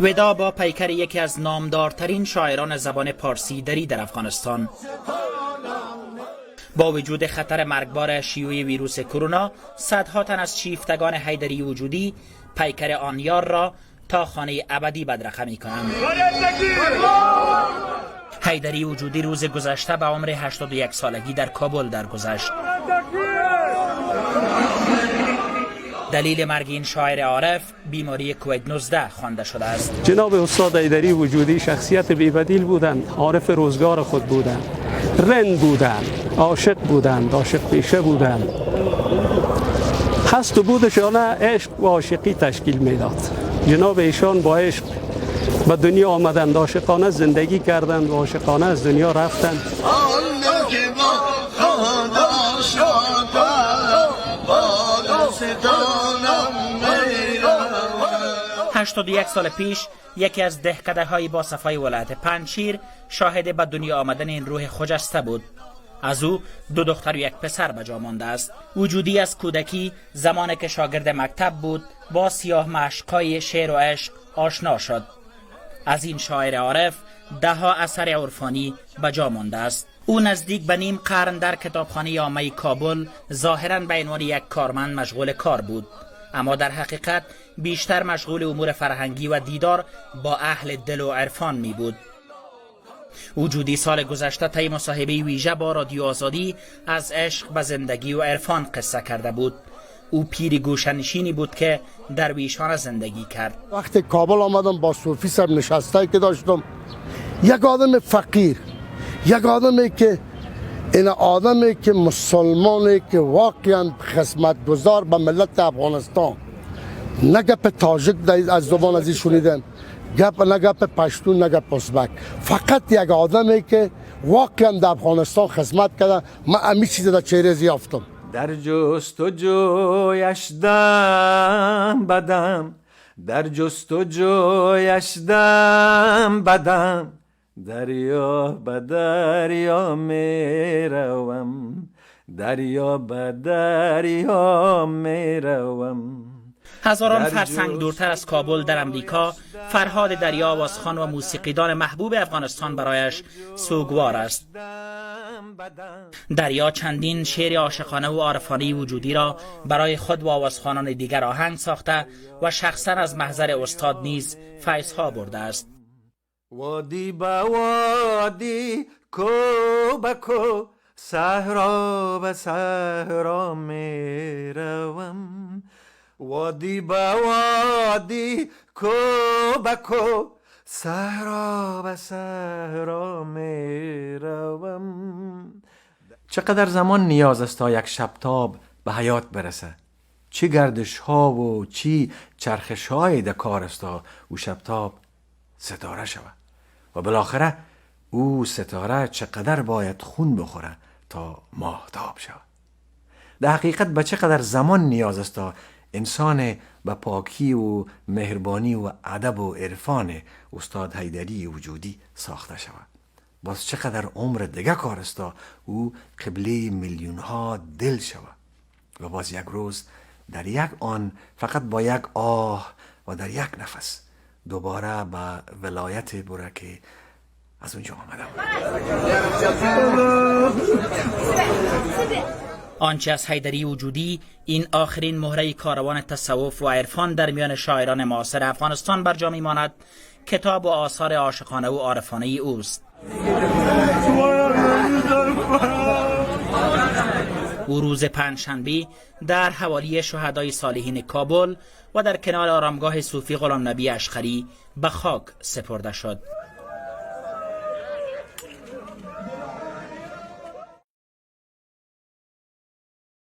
ودا با پیکر یکی از نامدارترین شاعران زبان پارسی دری در افغانستان. با وجود خطر مرگبار شیوع ویروس کرونا، صدها تن از شیفتگان حیدری وجودی پیکر آن یار را تا خانه ابدی بدرقه می‌کنند. حیدری وجودی روز گذشته به عمر 81 سالگی در کابل درگذشت. دلیل مرگ این شاعر عارف بیماری کووید 19 خوانده شده است. جناب استاد حیدری وجودی شخصیت بی‌بدیل بودند، عارف روزگار خود بودند، رند بودند، عاشق بودند، عاشق پیشه بودند. هست و بودشان عشق و عاشقی تشکیل میداد. جناب ایشان با عشق به دنیا آمدند، عاشقانه زندگی کردند و عاشقانه از دنیا رفتند. 81 سال پیش یکی از دهکده های با صفای ولایت پنجشیر شاهد به دنیا آمدن این روح خجسته بود. از او 2 دختر و 1 پسر به جا مانده است. وجودی از کودکی زمانی که شاگرد مکتب بود با سیاه مشق‌های شعر و عشق آشنا شد. از این شاعر عارف 10 اثر عرفانی به جا مانده است. او نزدیک به نیم قرن در کتابخانه عامه کابل ظاهراً به عنوان یک کارمند مشغول کار بود، اما در حقیقت بیشتر مشغول امور فرهنگی و دیدار با اهل دل و عرفان می بود. وجودی سال گذشته طی مصاحبه ویژه با رادیو آزادی از عشق به زندگی و عرفان قصه کرده بود. او پیر گوشه‌نشینی بود که در ویشانه زندگی کرد. وقتی کابل آمدم با صوفی صاحب نشسته که داشتم، یک آدم فقیر، یک آدمی که این آدمی که مسلمانی که واقعا خدمتگزار به ملت افغانستان، نه گپ تاجیک از زبان ازی شنیدن، نه گپ پشتون، نه گپ ازبک، فقط یک آدمی که واقعا در افغانستان خدمت کرده. من همین چیز در چهره یافتم. در جستجویش دم بدم، در جستجویش دم بدم، دریا به دریا می روم، دریا به دریا می روم. هزاران فرسنگ دورتر از کابل در امریکا، فرهاد دریا آوازخوان و موسیقیدان محبوب افغانستان برایش سوگوار است. دریا چندین شعر عاشقانه و عارفانه وجودی را برای خود و آوازخوانان دیگر آهنگ ساخته و شخصا از محضر استاد نیز فیض‌ها برده است. وادی با وادی، کو با کو، صحرا به صحرا می روم. وادی با وادی، کو با کو، صحرا به صحرا می روم. چقدر زمان نیاز است تا یک شبتاب به حیات برسه؟ چی گردش ها و چی چرخش های در کار است تا او شبتاب ستاره شود؟ و بالاخره او ستاره چقدر باید خون بخوره تا ماهتاب شود؟ در حقیقت به چقدر زمان نیاز است تا انسان به پاکی و مهربانی و ادب و عرفان استاد حیدری وجودی ساخته شود؟ باز چقدر عمر دیگه کار است تا او قبله میلیون ها دل شود و باز یک روز در یک آن فقط با یک آه و در یک نفس دوباره به ولایت بره که از اونجا آمدم. آنچه از حیدری وجودی این آخرین مهره کاروان تصوف و عرفان در میان شاعران معاصر افغانستان بر جا میماند، کتاب و آثار عاشقانه و عارفانه اوست. او روز پنجشنبه در حوالی شهدای صالحین کابل و در کنار آرامگاه صوفی غلام نبی اشقری به خاک سپرده شد.